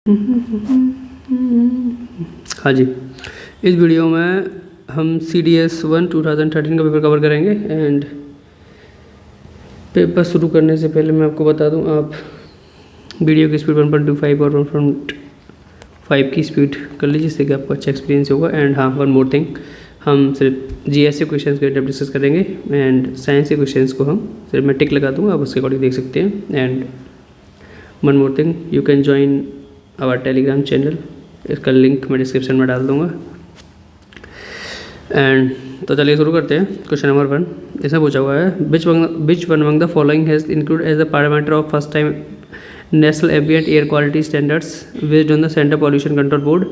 हाँ जी, इस वीडियो में हम CDS 1 2013 का पेपर कवर करेंगे। एंड पेपर शुरू करने से पहले मैं आपको बता दूं, आप वीडियो की स्पीड 1.25 और 1.5 की स्पीड कर लीजिए, जिससे कि आपको अच्छा एक्सपीरियंस होगा। एंड हाँ, वन मोर थिंग, हम सिर्फ GS के क्वेश्चन के डेप्थ डिस्कस करेंगे एंड साइंस के क्वेश्चंस को हम सिर्फ मैं टिक लगा दूँगा, आप उसके अकॉर्डिंग देख सकते हैं। And one more thing, you can join our Telegram channel, इसका लिंक मैं डिस्क्रिप्शन में डाल दूँगा। एंड तो चलिए शुरू करते हैं। क्वेश्चन नंबर 1 इसमें पूछा हुआ है, which one among the following has include as the parameter of first time national ambient air quality standards based on the centre pollution control board,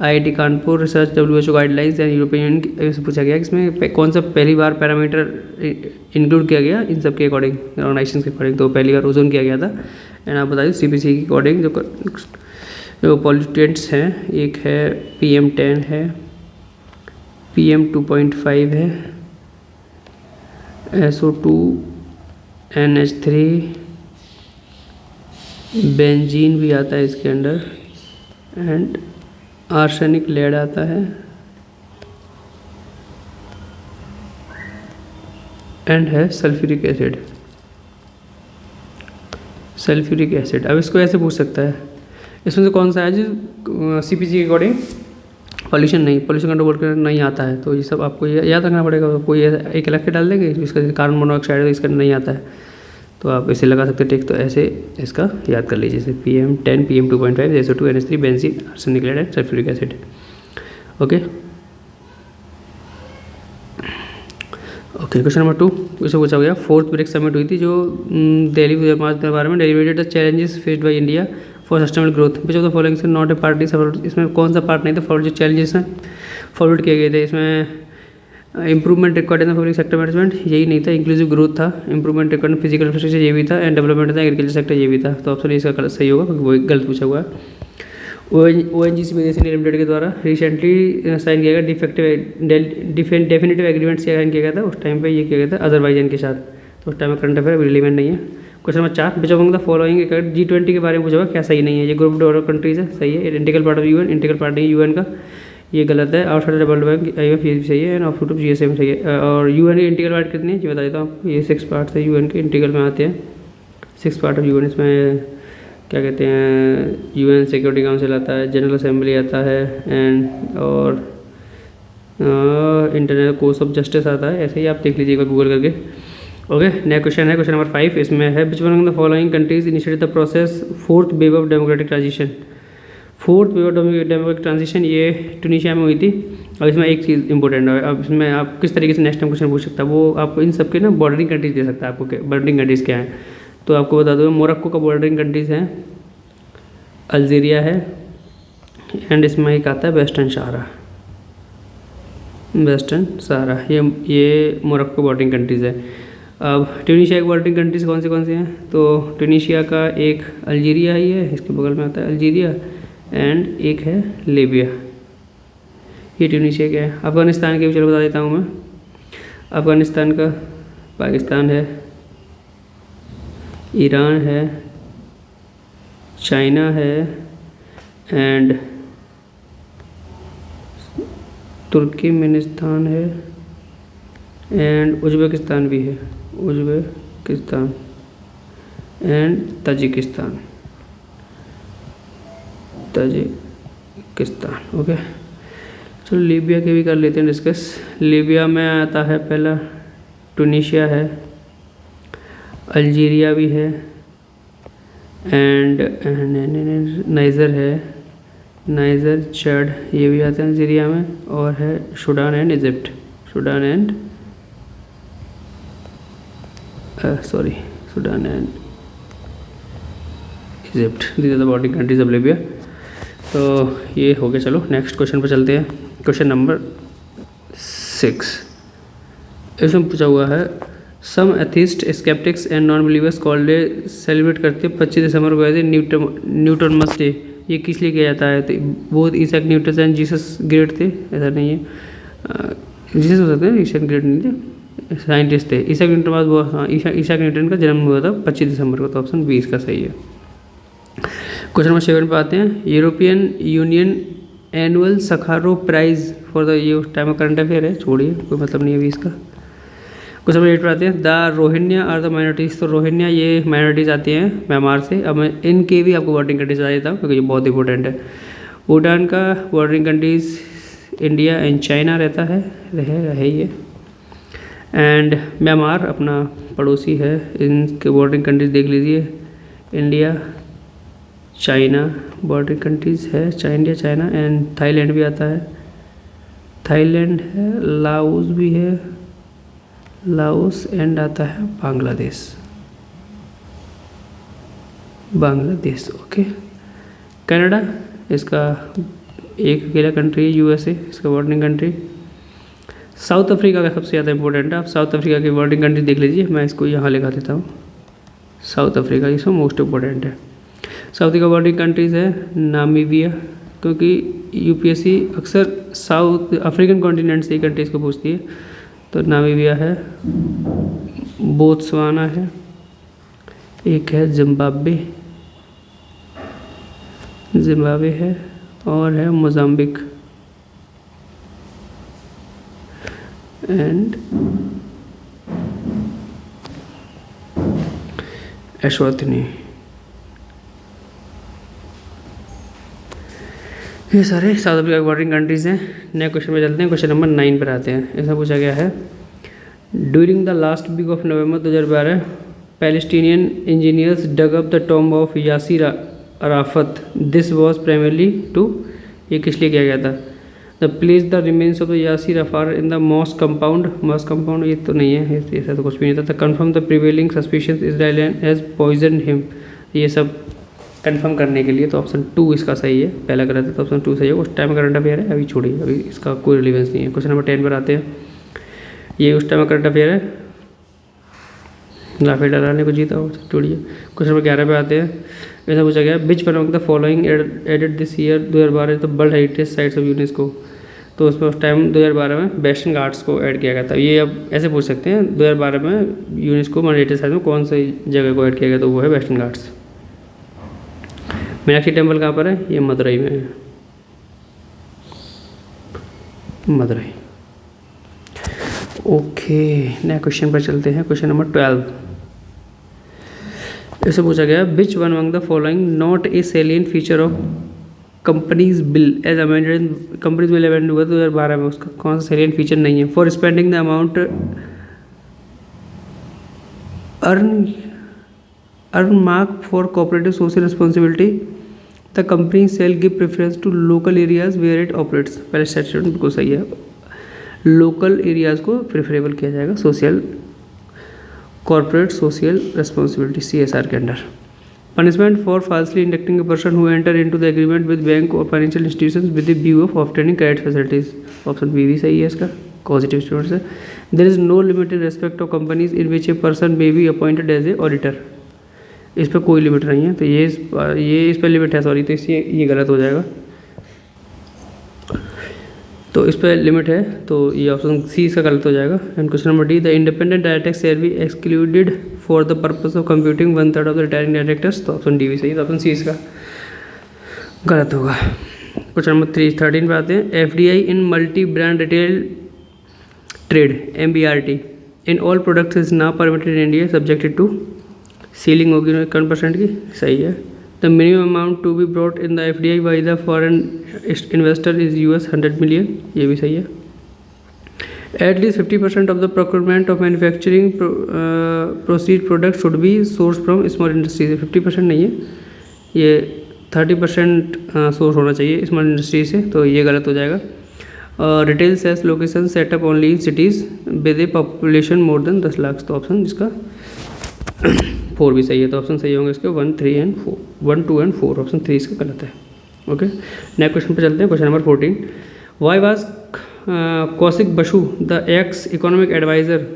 IIT Kanpur, research WHO guidelines and European Union से पूछा गया कि इसमें कौन सा पहली बार parameter include किया गया इन सब के अकॉर्डिंग, ऑर्गेनाइजेशन के अकॉर्डिंग। तो पहली बार ओजोन किया गया था। एंड आप बताइए CPC के अकॉर्डिंग जो पॉल्यूटेंट्स हैं, एक है PM10 है, PM 2.5 है, SO2, NH3, बेंजीन भी आता है इसके अंडर, एंड आर्सेनिक लेड आता है, एंड है सल्फ्यूरिक एसिड। अब इसको ऐसे पूछ सकता है, इसमें से कौन सा है जो CPC के अकॉर्डिंग पॉल्यूशन कंट्रोल बोर्ड का नहीं आता है। तो ये सब आपको याद रखना पड़ेगा। कोई एक अलग के डाल देंगे, इसका कार्बन मोनोऑक्साइड है, इसका नहीं आता है, तो आप इसे लगा सकते हैं टिक। तो ऐसे इसका याद कर लीजिए, जैसे PM10, PM 2.5, SO2, NH3, benzene, arsenic lead and sulphuric acid. Okay, question number 2 इसे पूछा गया, 4th ब्रिक्स समिट हुई थी जो दिल्ली 2005 के बारे में, delineated the challenges faced by India for sustainable growth, which of the following से नॉट ए पार्टी। इसमें कौन सा पार्ट नहीं था फॉर जो चैलेंजेस हैं फॉरवर्ड किए गए थे। इसमें improvement required in the public sector management, यही नहीं था। इंक्लूसिव ग्रोथ था, इंप्रूवमेंट रिक्वायर्ड फिजिकल इंफ्रास्ट्रक्चर, ये भी था। एंड डेवलपमेंट था, एग्रीकल्चर सेक्टर, ये भी था। तो ऑप्शन इसका सही होगा, क्योंकि वो गलत पूछा हुआ है। ONGC विदेशी लिमिटेड के द्वारा रिसेंटली साइन किया गया डेफिनेटिव एग्रीमेंट साइन किया गया था, उस टाइम पे ये किया गया था अजरबैजान के साथ। तो उस टाइम में करंट अफेयर रिलेवेंट नहीं है। Question number 4, which among the following G20 के बारे में पूछा हुआ, क्या सही नहीं है। ये ग्रुप ऑफ डेवलप्ड कंट्रीज है, सही है। Integral part of UN, integral part नहीं UN का, ये गलत है। आउटसाइड वर्ल्ड बैंक, IMF, ये भी सही है। एंड आउटपुट ऑफ GSM सही है। और UN के इंटीग्रल पार्ट कितने हैं ये बता देता हूँ आपको, ये 6 पार्ट्स है UN के, इंटीग्रल में आते हैं 6 पार्ट ऑफ UN। इसमें क्या कहते हैं, UN सिक्योरिटी काउंसिल आता है, जनरल असेंबली आता है, एंड और इंटरनेशनल कोर्ट ऑफ जस्टिस आता है। ऐसे ही आप देख लीजिएगा गूगल करके। ओके, नेक्स्ट क्वेश्चन है, क्वेश्चन नंबर 5 इसमें है, which one of the following countries initiated the process 4th wave of democratic transition. 4th wave of democratic transition ये ट्यूनीशिया में हुई थी। और इसमें एक चीज़ इंपॉर्टेंट है, अब इसमें आप किस तरीके से नेक्स्ट टाइम क्वेश्चन पूछ सकता है, वो आपको इन सबके ना बॉर्डरिंग कंट्रीज दे सकता है आपको, बॉर्डरिंग कंट्रीज़ क्या हैं। तो आपको बता दो, मोरक्को का बॉर्डरिंग कंट्रीज़ हैं, अल्जीरिया है, एंड इसमें एक आता है वेस्टर्न सहारा, ये मोरक्को बॉर्डरिंग कंट्रीज़ है। अब ट्यूनीशिया की बॉर्डरिंग कंट्रीज़ कौन से हैं, तो ट्यूनीशिया का एक अल्जीरिया ही है, इसके बगल में आता है अल्जीरिया, एंड एक है लीबिया, ये ट्यूनीशिया का है। अफ़गानिस्तान के भी चलो बता देता हूँ मैं, अफ़गानिस्तान का पाकिस्तान है, ईरान है, चाइना है, एंड तुर्कमेनिस्तान है, एंड उज़्बेकिस्तान भी है, उज़्बेकिस्तान, एंड ताजिकिस्तान। ओके, चलो लीबिया के भी कर लेते हैं डिस्कस। लीबिया में आता है पहला ट्यूनीशिया है, अल्जीरिया भी है, एंड नाइजर है, नाइजर चैड, ये भी आते हैं अल्जीरिया में, और है Sudan and Egypt, Sudan and Egypt, these are the bordering countries of Libya. तो ये हो गया। चलो नेक्स्ट क्वेश्चन पर चलते हैं। क्वेश्चन नंबर 6 इसमें पूछा हुआ है, some atheists, sceptics and non believers called day celebrate करते 25 दिसंबर को एज ए न्यूटोनमस डे। ये किस लिए किया जाता है, तो both Isaac Newton and Jesus great थे, ऐसा नहीं है, जीसस हो सकते हैं, ईसैक ग्रेट नहीं थे, साइंटिस्ट थे। ईसैक न्यूटन बाद वो, हाँ, ईसैक न्यूटन का जन्म हुआ था 25 दिसंबर को, तो ऑप्शन 20 का सही है। क्वेश्चन नंबर 7 पे आते हैं। European Union annual Sakharov prize for the, ये टाइम ऑफ करंट अफेयर है, छोड़िए कोई मतलब नहीं है अभी इसका। क्वेश्चन नंबर 8 पे आते हैं। The Rohingya are the minorities, तो रोहिंग्या ये माइनॉरिटीज आती हैं म्यांमार से। अब मैं इनके भी आपको बॉर्डरिंग कंट्रीज बता देता हूँ क्योंकि ये बहुत इंपॉर्टेंट है। भूटान का bordering countries India and China रहता है, रहे ये। एंड म्यांमार अपना पड़ोसी है, इनके बॉर्डरिंग कंट्रीज देख लीजिए, इंडिया चाइना बॉर्डरिंग कंट्रीज है, इंडिया चाइना एंड थाईलैंड भी आता है, थाईलैंड है, लाओस भी है, लाओस एंड आता है बांग्लादेश। ओके, कनाडा इसका एक अकेला कंट्री है, यूएसए इसका बॉर्डरिंग कंट्री। साउथ अफ्रीका का सबसे ज़्यादा इंपॉर्टेंट है, आप साउथ अफ्रीका की बॉर्डरिंग कंट्री देख लीजिए, मैं इसको यहाँ लिखा देता हूँ। साउथ अफ्रीका इसमें मोस्ट इम्पोर्टेंट है। साउथ अफ्रीका बॉर्डरिंग कंट्रीज़ है नामीबिया, क्योंकि यूपीएससी अक्सर साउथ अफ्रीकन कॉन्टिनेंट से ही कंट्रीज़ को पूछती है, तो नामीबिया है, बोत्सवाना है, एक है जिम्बाब्वे है, और है मोजाम्बिक एंड एस्वातिनी। ये सारे साउथ अफ्रीका की बॉर्डरिंग कंट्रीज़ हैं। नए क्वेश्चन में चलते हैं। क्वेश्चन नंबर 9 पर आते हैं। ऐसा पूछा गया है, during the last week of November 2012 Palestinian engineers dug up the tomb of Yasser Arafat, this was primarily to, ये किस लिए किया गया था? The place the remains of the Yasser Arafat in the mosque compound, ये तो नहीं है, ऐसा तो कुछ भी नहीं था। Confirm the prevailing suspicions Israel has poison him, ये सब कंफर्म करने के लिए, तो ऑप्शन 2 इसका सही है, पहला गलत है तो ऑप्शन 2 सही है। उस टाइम करंट अफेयर है, अभी छोड़िए, अभी इसका कोई रिलेवेंस नहीं है। क्वेश्चन नंबर 10 पर आते हैं। ये उस टाइम करंट अफेयर है, लाफे डराने को जीता हो, छोड़िए। क्वेश्चन नंबर 11 पे आते हैं। ऐसा पूछा गया, which one of the following added this year 2012 the world heritage sites of UNESCO, तो उसमें उस टाइम 2012 में वेस्टर्न घाट्स को ऐड किया गया था। ये अब ऐसे पूछ सकते हैं 2012 में यूनेस्को हेरिटेज साइट में कौन सी जगह को ऐड किया गया, तो वो है वेस्टर्न घाट्स। मीनाक्षी टेम्पल कहाँ पर है? ये मदुरई में है, मदुरई। ओके, नए क्वेश्चन पर चलते हैं। क्वेश्चन नंबर 12 ऐसे पूछा गया, which one among the following not a salient feature of companies bill as amended, companies bill amend हुआ 2012 में, उसका कौन सा सेलिएंट फीचर नहीं है? For spending the amount earmarked for cooperative social responsibility, the company shall give preference to local areas where it operates, पहले statement बिल्कुल सही है, लोकल एरियाज को प्रेफरेबल किया जाएगा social corporate social responsibility CSR के under. Punishment for falsely inducting a person who enter into the agreement with bank और financial institutions with the view of obtaining credit facilities, option B भी सही है इसका, positive students है। There is no limit in respect of companies in which a person may be appointed as a auditor, इस पर कोई limit नहीं है, तो ये इस पर लिमिट है, सॉरी, तो इसलिए ये गलत हो जाएगा, तो इस पर लिमिट है, तो ये ऑप्शन सी इसका गलत हो जाएगा। And question number D, the independent directors share be excluded for the purpose of computing 1/3 of the retiring directors, तो ऑप्शन डी भी सही है, तो ऑप्शन सी इसका गलत होगा। क्वेश्चन नंबर 13 पे आते हैं। FDI in multi brand retail trade MBRT in all products is now permitted in India subjected to, ceiling होगी 1% की, सही है। The minimum amount to be brought in the FDI by the foreign investor is $100 million, ये भी सही है। At least 50% of the procurement of manufacturing proceed product should be source from small industry से, 50% नहीं है, ये 30% सोर्स होना चाहिए स्मॉल इंडस्ट्री से, तो ये गलत हो जाएगा। Retail sales location set up only in cities with a population more than 10 lakh, तो ऑप्शन इसका 4 भी सही है, तो ऑप्शन सही होंगे इसके 1, 2 एंड 4, ऑप्शन 3 इसका गलत है। ओके, नेक्स्ट क्वेश्चन पे चलते हैं। Question number 14, why was Kaushik Basu the ex economic advisor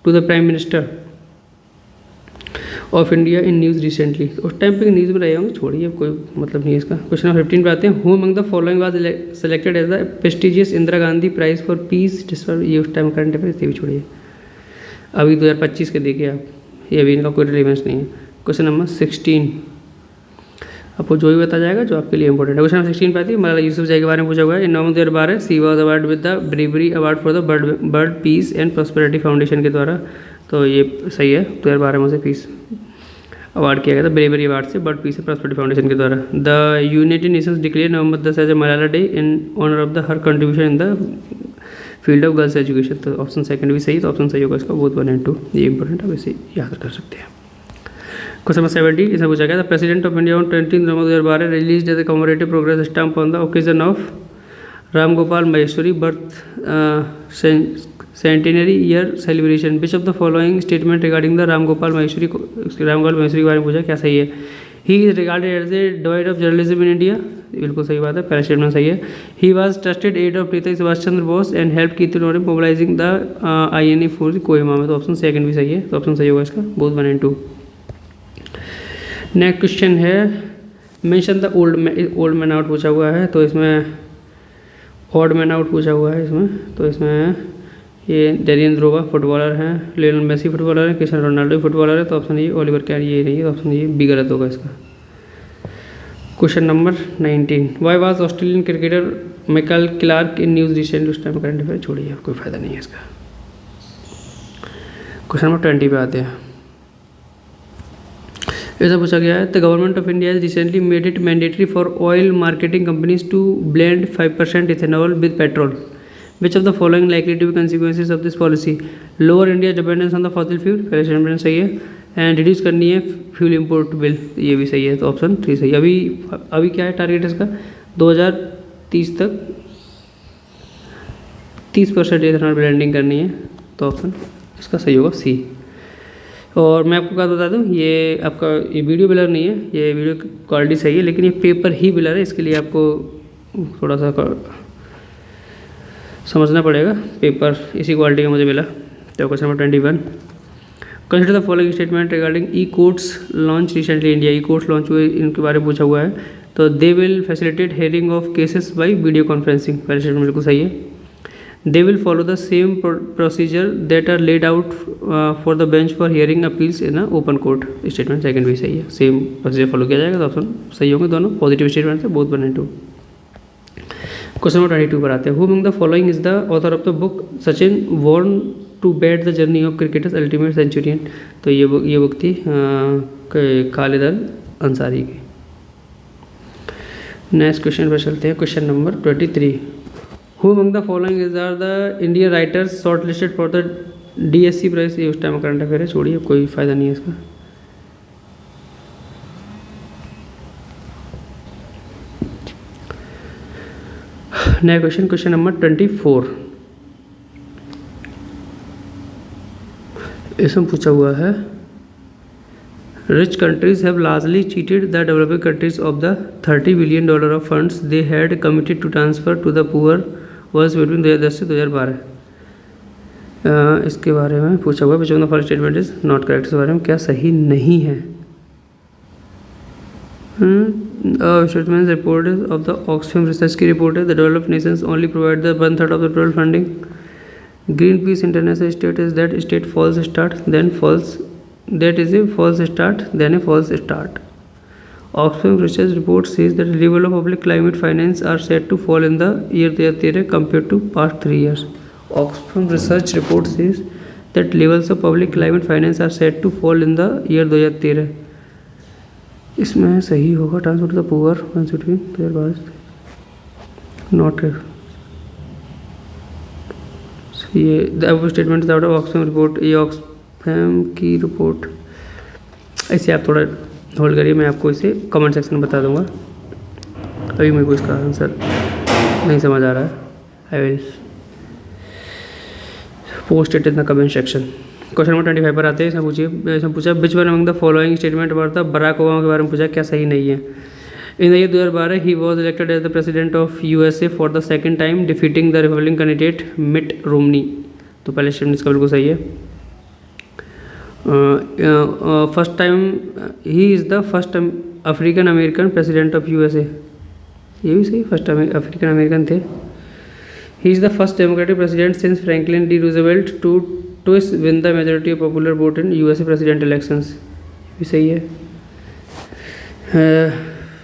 to the prime minister of India in news recently, उस टाइम पे न्यूज़ में रहे होंगे, छोड़िए कोई मतलब नहीं है इसका। क्वेश्चन नंबर 15 पे आते हैं। Who among the following was selected as the prestigious Indira Gandhi prize for peace, ये उस टाइम करंट अफेयर भी छोड़िए, अभी 2025 के देखिए आप, ये अभी इनका कोई रिलेवेंस नहीं है। क्वेश्चन नंबर 16, आपको जो भी बताया जाएगा जो आपके लिए इंपॉर्टेंट है। क्वेश्चन 16 पे आती है, मलाला यूसुफजई के बारे में पूछा हुआ है। In November 2012 she was award with the bravery award for the bird peace and prosperity foundation के द्वारा, तो ये सही है, 2012 में से पीस अवार्ड किया गया था ब्रेवरी अवार्ड से world peace and prosperity foundation के द्वारा। The united nations declare November 10 as a Malala day in honour of the her contribution in the field of girls education. तो ऑप्शन सेकंड भी सही, तो ऑप्शन सही होगा इसका, बोथ 1 and 2, ये इंपॉर्टेंट है, वैसे याद कर सकते हैं। क्वेश्चन नंबर 70 इसमें पूछा गया था, president of India on 20 November 2012 release as a commemorative progress stamp on the occasion of Ram Gopal Maheshwari birth centenary year celebration. Which of the following statement regarding the Ram Gopal Maheshwari के बारे में पूछा, क्या सही है? He is regarded as a divide of journalism in India, बिल्कुल सही बात है, पहला स्टेटमेंट सही है। He was trusted aid of Netaji Subhash Chandra Bose and help की through mobilising the INA force Kohima में, तो ऑप्शन सेकंड भी सही है, तो ऑप्शन सही होगा इसका, बोथ 1 and 2। नेक्स्ट क्वेश्चन है, mention the old man out पूछा हुआ है, तो इसमें ऑड मैन आउट पूछा हुआ है इसमें, तो इसमें ये डेरियन ड्रोवा फुटबॉलर हैं, लियोनेल मेसी फुटबॉलर है, क्रिस्टियानो रोनाल्डो फुटबॉलर है, तो ऑप्शन ये ओलिवर कैन ये नहीं है, तो ऑप्शन ये बी गलत होगा इसका। Question number 19, why was Australian cricketer Michael Clarke in news recently, उस टाइम करंट अफेयर छोड़िए, कोई फायदा नहीं है इसका। क्वेश्चन नंबर 20 पे आते हैं, ऐसा पूछा गया है, the government of India recently made it mandatory for oil marketing companies to blend 5% ethanol with petrol. Which of the following likely to be consequences of this policy? Lower India dependence on the fossil fuel, पहले statement सही है, and reduce करनी है fuel import bill, ये भी सही है, तो ऑप्शन 3 सही है। अभी क्या है टारगेट इसका, 2030 तक 30% इथेनॉल ब्लेंडिंग करनी है, तो ऑप्शन इसका सही होगा सी। और मैं आपको बात बता दूं, ये आपका ये वीडियो ब्लर नहीं है, ये वीडियो क्वालिटी सही है, लेकिन ये पेपर ही ब्लर है, इसके लिए आपको थोड़ा सा समझना पड़ेगा, पेपर इसी क्वालिटी का मुझे मिला। तो question number 21, consider the following statement regarding E courts launch recently India. E courts launch हुए, इनके बारे में पूछा हुआ है, तो they will facilitate hearing of cases by video conferencing, पहले स्टेटमेंट बिल्कुल सही है। They will follow the same procedure that are laid out for the bench for hearing appeals in a open court, statement second भी सही है, same procedure follow किया जाएगा, तो ऑप्शन सही होंगे दोनों, पॉजिटिव स्टेटमेंट है, बोथ 1 and 2। क्वेश्चन नंबर 22 पर आते हैं, who among the following is the author of the book Sachin born to bat the journey of cricketers ultimate centurion, तो ये बुक थी खालिद अल अंसारी की। नेक्स्ट क्वेश्चन पर चलते हैं, question number 23, Who among the following is are the Indian writers shortlisted for the DSC prize, ये उस time current affair है, छोड़िए, कोई फायदा नहीं है इसका। नया क्वेश्चन, क्वेश्चन नंबर 24, इसमें पूछा हुआ है, rich countries have largely cheated the developing countries of the $30 billion of funds they had committed to transfer to the poor worse between 2010 से 2012। इसके बारे में पूछा हुआ, which of the following statement is not correct, इसके बारे में क्या सही नहीं है? Statement report is of the Oxfam research की रिपोर्ट है, the developed nations only provide the 1/3 of the total funding. Greenpeace international state is that state false start then false, that is a false start then a false start. Oxfam research report says that the level of public climate finance are set to fall in the year 2013 compared to past 3 years. Oxfam research report says that levels of public climate finance are set to fall in the year 2013. इसमें सही होगा transfer to the poor ones between 2012 not ये the above statement is out of Oxfam report, ये Oxfam की report, ऐसे आप थोड़ा hold करिए, मैं आपको इसे कमेंट सेक्शन में बता दूंगा। अभी मेरे को इसका आंसर नहीं समझ आ रहा है, I will post it in the comment section. Question number 25 पर आते हैं, इसमें पूछा which one among the following statement about the Barack Obama के बारे में पूछा, क्या सही नहीं है? In the year 2012 he was elected as the president of USA for the second time defeating the republican candidate Mitt Romney, तो पहले स्टेटमेंट इसका बिल्कुल सही है। First time he is the first African American president of USA, ये भी सही, first African American थे। He is the first democratic president since Franklin D Roosevelt to twice win the majority of popular vote in USA president elections, भी सही है।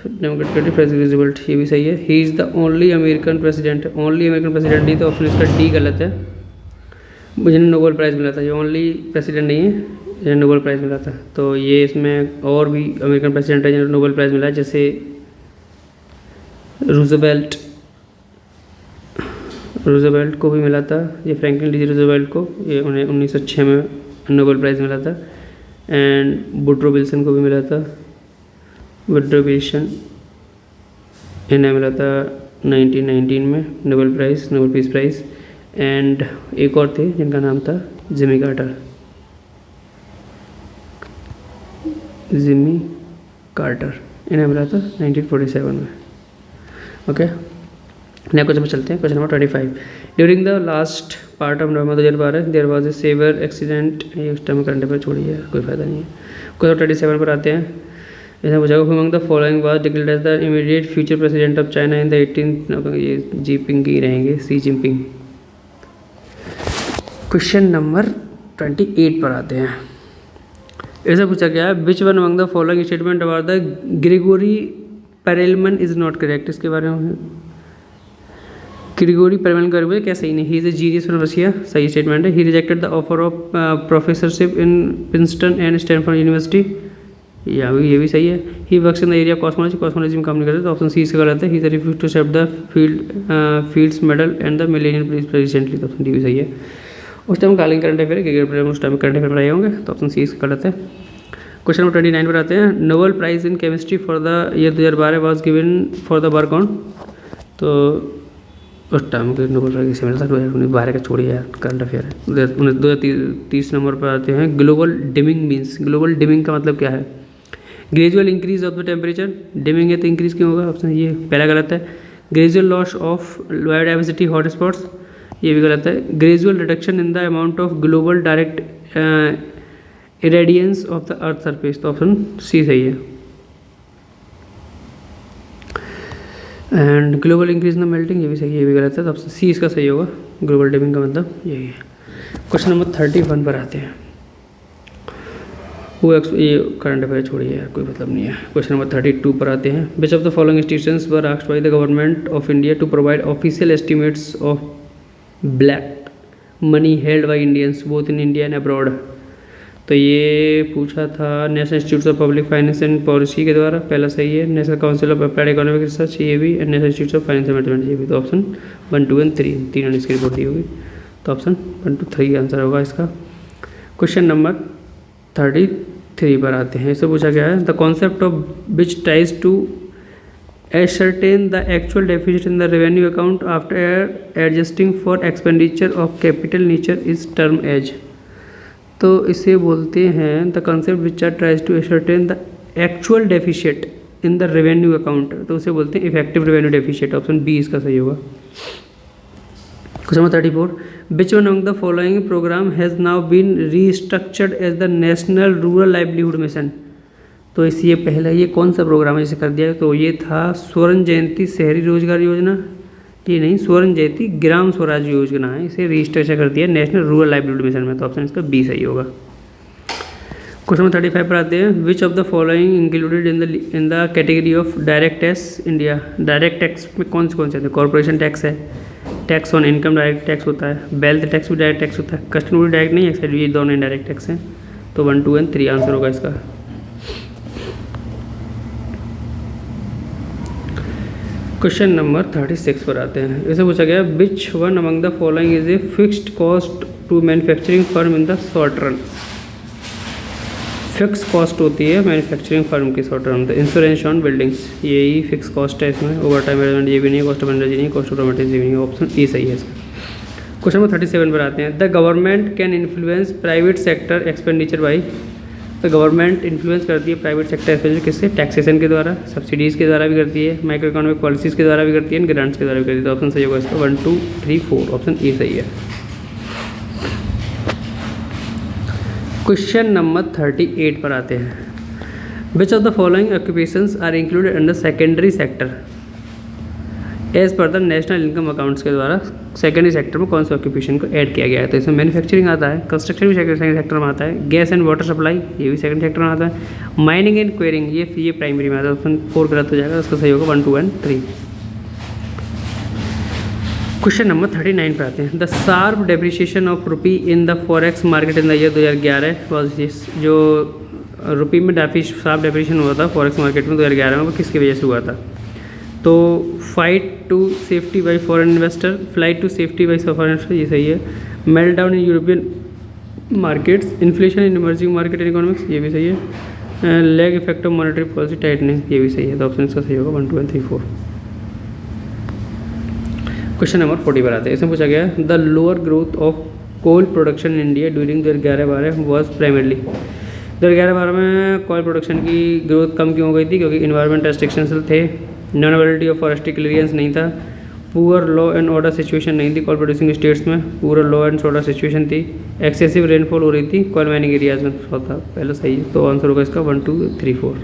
Democratic president, ये भी सही है। He is the only American president, only American president नहीं, तो option इसका डी गलत है। जिन्हें नोबेल प्राइज़ मिला था, ये ओनली प्रेसिडेंट नहीं है जिन्हें नोबेल प्राइज़ मिला था। तो ये इसमें और भी अमेरिकन प्रेसिडेंट है जिन्हें नोबेल प्राइज़ मिला है, जैसे रूजवेल्ट को भी मिला था, ये फ्रैंकलिन डी रूजवेल्ट को, ये उन्हें 1906 में नोबेल प्राइज़ मिला था। एंड वुडरो विल्सन को भी मिला था, वुडरो विल्सन इन्हें मिला था 1919 में Nobel prize, Nobel peace prize. And एक और थे जिनका नाम था जिमी कार्टर, जिमी कार्टर, इन्हें मिला था 1947 में। ओके, नए क्वेश्चन पर चलते हैं। Question number 25, during the last part of November 2012 there was a severe accident, ये उस टाइम करंट पर छोड़िए, कोई फायदा नहीं है। क्वेश्चन 27 पर आते हैं। इसमें पूछा who among the following was declared as the immediate future president of China in the 18th, ये जिनपिंग ही रहेंगे, सी जिनपिंग। क्वेश्चन नंबर 28 पर आते हैं। ऐसा पूछा गया है, which one among the following statement about the Grigori Perelman is not correct, इसके बारे में ग्रेगोरी पेरेलमैन का क्या सही नहीं। He is a genius from Russia, सही स्टेटमेंट है। He rejected the offer of professorship in Princeton and Stanford university, ये भी सही है। He works in the area cosmology, cosmology में काम नहीं करते, तो ऑप्शन सी इसका गलत है। He is refuse to accept the fields medal and the millennium prize recently, तो ऑप्शन डी भी सही है। उस टाइम कालिंग करंट अफेयर, क्रिकेट उस टाइम करंट अफेयर पढ़ाए होंगे, तो ऑप्शन सी इसका गलत है। क्वेश्चन नंबर 29 पर आते हैं। Nobel prize in chemistry for the year 2012 was given for the work on, तो उस टाइम के नोबेल प्राइज किसे मिला था, 2012 का छोड़िए यार, करंट अफेयर है। 2030 नंबर पर आते हैं। Global dimming means, global dimming का मतलब क्या है? Gradual increase of the temperature, dimming है तो इंक्रीज क्यों होगा, ऑप्शन ये पहला गलत है। Gradual loss of biodiversity hot spots, ये भी गलत है। Gradual reduction in the amount of global direct irradiance of the earth surface, तो ऑप्शन सी सही है। And global increase in the melting, ये भी सही है, ये भी गलत है, तो ऑप्शन सी इसका सही होगा। ग्लोबल डिमिंग का मतलब यही है। क्वेश्चन नंबर 31 पर आते हैं। ये करंट अफेयर छोड़िए यार, कोई मतलब नहीं है। क्वेश्चन नंबर 32 पर आते हैं। Which of the following institutions were asked by the government of India to provide official estimates of black money held by Indians both in India and abroad, तो ये पूछा था national institute of public finance and policy के द्वारा, पहला सही है। National council of applied economic research, ये भी, and national institute of finance management, ये भी, तो ऑप्शन 1, 2 एंड 3 तीनों ने इसकी रिपोर्ट दी होगी, तो ऑप्शन 1, 2, 3 आंसर होगा इसका। क्वेश्चन नंबर 33 पर आते हैं। इससे पूछा गया है the concept of which tries to ascertain the actual deficit in the revenue account after adjusting for expenditure of capital nature is term as, तो इसे बोलते हैं the concept which are tries to ascertain the actual deficit in the revenue account, तो उसे बोलते हैं effective revenue deficit, option B इसका सही होगा। Question number 34, which one among the following programme has now been restructured as the national rural livelihood mission, तो ये पहला ये कौन सा प्रोग्राम है जिसे कर दिया, तो ये था स्वर्ण जयंती शहरी रोजगार योजना, ये नहीं, स्वर्ण जयंती ग्राम स्वराज योजना है, इसे रजिस्ट्रेशन कर दिया नेशनल रूरल लाइवलीहुड मिशन में, तो ऑप्शन इसका बी सही होगा। क्वेश्चन नंबर 35 पर आते हैं। Which of the following included in the category of direct tax India, direct tax में कौन से आते हैं? कॉर्पोरेशन टैक्स है, tax on income direct tax होता है, वेल्थ टैक्स भी डायरेक्ट टैक्स होता है, कस्टम भी डायरेक्ट नहीं है, ये दोनों इनडायरेक्ट टैक्स हैं, तो 1, 2 एंड 3 आंसर होगा इसका। क्वेश्चन नंबर 36 पर आते हैं। इसे पूछा गया which one among the following is a fixed cost to manufacturing firm in the short run, fix cost होती है मैन्युफैक्चरिंग फर्म की short run, insurance on buildings, यही फिक्स कॉस्ट है इसमें। ओवर टाइम मैनेजमेंट ये भी नहीं, कॉस्ट ऑफ एनर्जी नहीं, कॉस्ट ऑफ रॉ मटेरियल भी नहीं, ऑप्शन ई सही है इसका। क्वेश्चन नंबर 37 पर आते हैं। The government can influence private sector expenditure by, तो गवर्नमेंट इन्फ्लुएंस करती है प्राइवेट सेक्टर एक्सपेंडिचर किससे? टैक्सेशन के द्वारा, सब्सिडीज़ के द्वारा भी करती है, माइक्रो इकोनॉमिक पॉलिसीज़ के द्वारा भी करती है, ग्रांट्स के द्वारा भी करती है, तो ऑप्शन सही होगा इसका 1, 2, 3, 4, ऑप्शन ए सही है। क्वेश्चन नंबर 38 पर आते हैं। Which of the following occupations are included under secondary sector, as per the national income accounts के द्वारा सेकेंडरी सेक्टर में कौन से ऑक्यूपेशन को ऐड किया गया है? तो इसमें मैन्युफैक्चरिंग आता है, कंस्ट्रक्शन भी सेकेंडरी सेक्टर में आता है, गैस एंड वाटर सप्लाई ये भी सेकेंडरी सेक्टर में आता है, माइनिंग एंड क्वेरिंग ये प्राइमरी में आता है। ऑप्शन 4 गलत हो जाएगा, उसका सही होगा 1, 2 एंड 3। क्वेश्चन नंबर 39 पर आते हैं। The sharp depreciation of rupee in the forex market in the year 2011 was this. जो रुपी में शार्प डेप्रिसिएशन हुआ था फॉरेक्स मार्केट में 2011 में, वो किसकी वजह से हुआ था? तो flight to safety by foreign investor, flight to safety by foreign investor ये सही है, melt down in European markets, inflation in emerging market and economics ये भी सही है, lag effect of monetary policy tightening ये भी सही है। तो ऑप्शन इसका सही होगा 1, 2 एंड 3, 4। क्वेश्चन नंबर 40 पर आते हैं। इसमें पूछा गया है the lower growth of coal production in India during 2011-12 was primarily. 2011-12 में कोयल प्रोडक्शन की ग्रोथ कम क्यों हो गई थी? क्योंकि इन्वायरमेंट रेस्ट्रिक्शंस थे, non availability of forestry clearance नहीं था, poor law and order situation नहीं थी कोयल प्रोड्यूसिंग स्टेट्स में, poor law and order situation थी, एक्सेसिव रेनफॉल हो रही थी कोयल माइनिंग एरियाज में। था पहले सही है, तो आंसर होगा इसका 1, 2, 3, 4।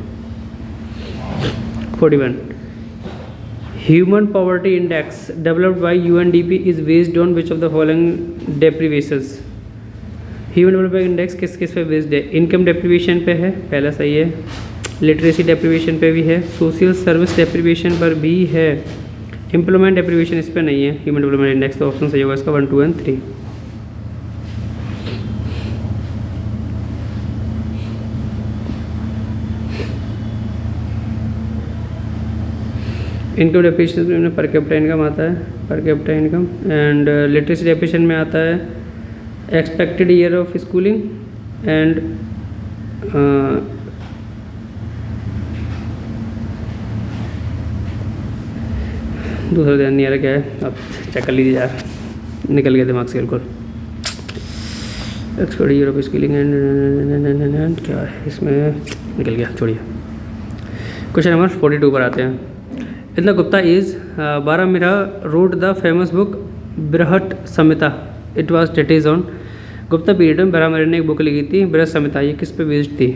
41 human poverty index developed by UNDP is based on which of the following deprivations. Human development index किस किस पे बेस्ड है? इनकम डेप्रीवेशन पे है, पहला सही है, लिटरेसी डेप्रीवेशन पे भी है, सोशल सर्विस डेप्रीवेशन पर भी है, एम्प्लॉयमेंट डेप्रीवेशन इस पर नहीं है ह्यूमन डेवलपमेंट इंडेक्स। तो ऑप्शन सही होगा इसका 1, 2 एंड 3। इनकम डेप्रीवेशन में पर कैपिटा इनकम आता है, per capita income, and literacy deprivation में आता है expected year of schooling and दूसरा ध्यान नहीं आ रहा क्या है, अब चेक कर लीजिए यार, निकल गया दिमाग से बिल्कुल। Expected year of schooling and क्या है इसमें, निकल गया, छोड़िए। क्वेश्चन नंबर 42 पर आते हैं। इतना Gupta is Varahamihira wrote the famous book Brihat Samhita, it was dated on. Gupta period में बारामिरा ने एक बुक लिखी थी बृहट संहिता, ये किस पे बेस्ड थी?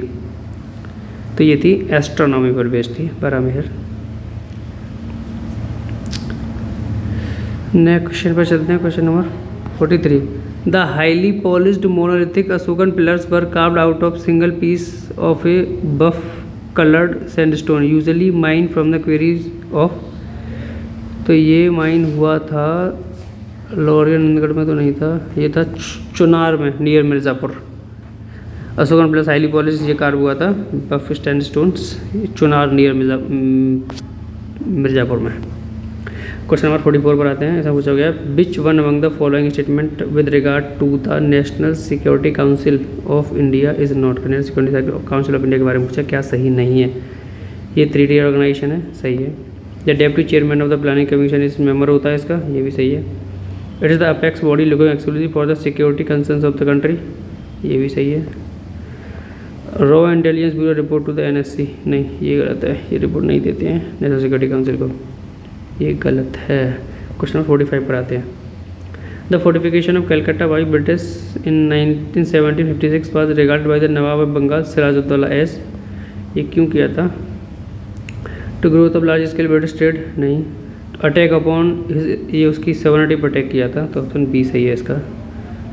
तो ये थी एस्ट्रोनॉमी पर बेस्ड थी बारामिरा। नेक्स्ट क्वेश्चन पर चलते हैं। Question number 43 the highly polished monolithic Ashokan pillars were carved out of single piece of a buff coloured sandstone usually mine from the quarries of. तो ये माइन हुआ था लोरियनगढ़ में तो नहीं था, ये था चुनार में near Mirzapur. Ashokan plus highly polish ये कार्व हुआ था बफ सैंडस्टोन्स चुनार नियर मिर्ज़ापुर में। क्वेश्चन नंबर 44 पर आते हैं। ऐसा पूछा गया which one among the following statement with regard to the national security council of India is not. National security council of India के बारे में पूछा, क्या सही नहीं है? ये 3 tier ऑर्गेनाइजेशन है, सही है। The deputy chairman of the planning commission is member होता है इसका, ये भी सही है। It is the apex body looking exclusive for the security concerns of the country, ये भी सही है। रॉ intelligence bureau report to the NSC, नहीं ये गलत है, ये रिपोर्ट नहीं देते हैं नेशनल सिक्योरिटी काउंसिल को, ये गलत है। क्वेश्चन नंबर 45 पर आते हैं। The fortification of Calcutta by British in 1956 was regarded by the nawab of Bengal Sirajuddaula as, ये क्यों किया था? To growth of large scale British trade, नहीं। अटैक अपॉन, ये उसकी सवर्निटी पर अटैक किया था, तो ऑप्शन बी सही है इसका।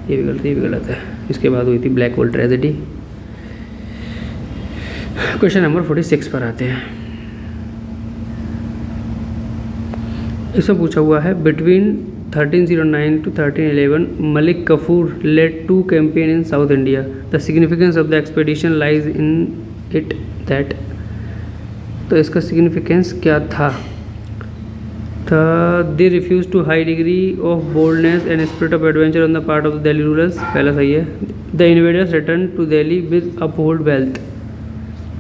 ये भी गलत है, ये भी गलत है। इसके बाद हुई थी black hole tragedy. Question number 46 पर आते हैं। इसमें पूछा हुआ है between 1309 to 1311 Malik Kafur led 2 campaign in south India, the significance of the expedition lies in it that. तो इसका सिग्निफिकेंस क्या था? They refuse to high degree of boldness and spirit of adventure on the part of the Delhi rulers, पहला सही है। The invaders return to Delhi with uphold wealth,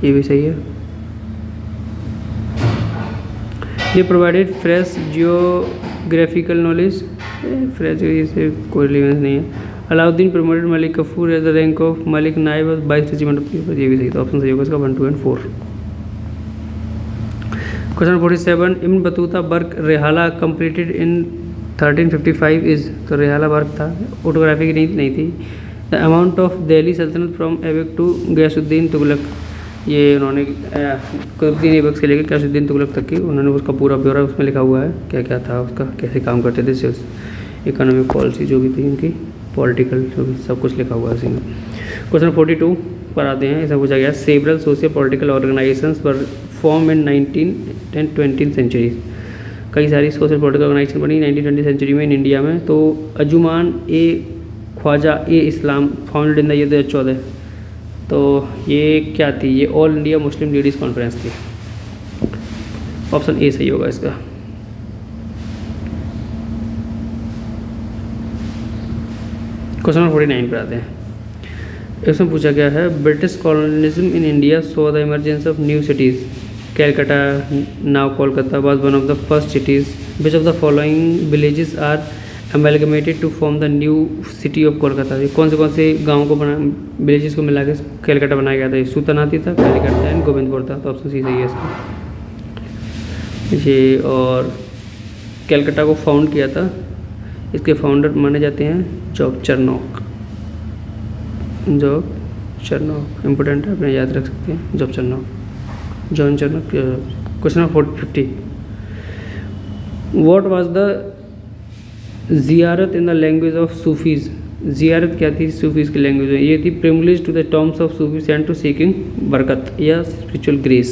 ये भी सही है। ये provided fresh geographical knowledge, fresh से कोई रिलेवेंस नहीं है। Alauddin promoted Malik Kafur as the rank of Malik Naib 22 regiment of, ये भी सही था, ऑप्शन सही होगा इसका 1, 2 and 4। Question 47 Ibn Battuta work Rihla completed in 1355 is, तो रेहाला वर्क था, ऑटोग्राफी की नहीं थी। द अमाउंट ऑफ दिल्ली सल्तनत फ्रॉम ऐबक टू गयासुद्दीन तुगलक, ये उन्होंने कुतुबुद्दीन ऐबक से लेकर गयासुद्दीन तुगलक तक की उन्होंने उसका पूरा ब्यौरा उसमें लिखा हुआ है, क्या क्या था उसका, कैसे काम करते थे, इकोनॉमिक पॉलिसी जो भी थी उनकी, पॉलिटिकल जो भी सब कुछ लिखा हुआ है इसी में। क्वेश्चन 42 पर आते हैं। ऐसा पूछा गया several social political organisations were form in 19th and 20th centuries. कई सारी सोशल पॉलिटिकल ऑर्गेनाइजेशन बनी 19th-20th सेंचुरी में इन इंडिया में। तो अंजुमान ए ख्वाजा ए इस्लाम फाउंडेड इन द ईयर 2014। तो ये क्या थी, ये all India Muslim ladies conference थी। ऑप्शन ए सही होगा इसका। क्वेश्चन नंबर 49 पर आते हैं। इसमें पूछा गया है British colonialism in India so the emergence of new cities. Calcutta now Kolkata was one of the first cities. Which of the following villages are amalgamated to form the new city of Kolkata. ये कौन से गाँव को बना, विलेजेस को मिला के कैलकाटा बनाया गया था। ये सूतनाती था, कैलकाटा एंड गोविंदपुर था। तो ऑप्शन सी सही है इसका। ये और कैलकाटा को फाउंड किया था, इसके फाउंडर माने जाते हैं Job Charnock. Job Charnock important है, अपने याद रख सकते हैं, Job Charnock, John Charnock. Question number 50 what was the ziyarat in the language of Sufis. ज़ियारत क्या थी सूफीज़ की लैंग्वेज में, ये थी privilege to the terms of Sufis and to seeking barakat or spiritual grace.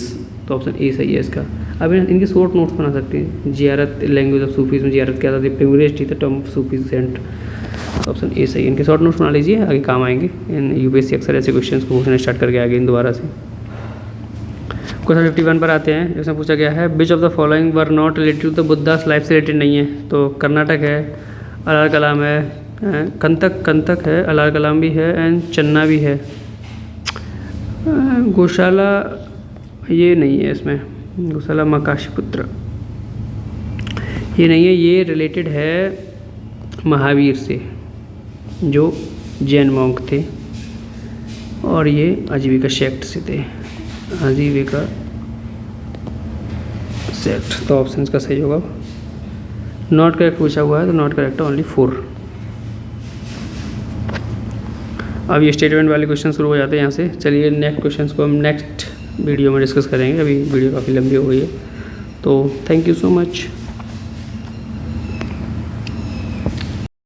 तो ऑप्शन ए सही है इसका। अब इनके शॉर्ट नोट्स बना सकते हैं। ज़ियारत लैंग्वेज ऑफ सूफीज़ में ज़ियारत क्या था, प्रिविलेज थी the term of Sufis and. Option A सही है। इनके शॉर्ट नोट्स बना लीजिए, आगे काम आएंगे। इन यूपीएससी अक्सर ऐसे क्वेश्चन को पूछना स्टार्ट करके आगे इन दोबारा से। क्वेश्चन 51 पर आते हैं। इसमें पूछा गया है which of the following were not related to the Buddha's life से रिलेटेड नहीं है। तो कर्नाटक है, अलार कलाम है, कंतक है, अलार कलाम भी है एंड चन्ना भी है। गौशाला ये नहीं है इसमें, गौशाला मकाशीपुत्र ये नहीं है। ये रिलेटेड है महावीर से जो जैन मॉन्क थे, और ये आजीविका सेक्ट से थे, आजीविका सेक्ट। तो ऑप्शन का सही होगा। नॉट करेक्ट पूछा हुआ है, तो नॉट करेक्ट है ओनली 4। अब ये स्टेटमेंट वाले क्वेश्चन शुरू हो जाते हैं यहाँ से। चलिए नेक्स्ट क्वेश्चन को हम नेक्स्ट वीडियो में डिस्कस करेंगे। अभी वीडियो काफ़ी लंबी हो गई है, तो थैंक यू सो मच।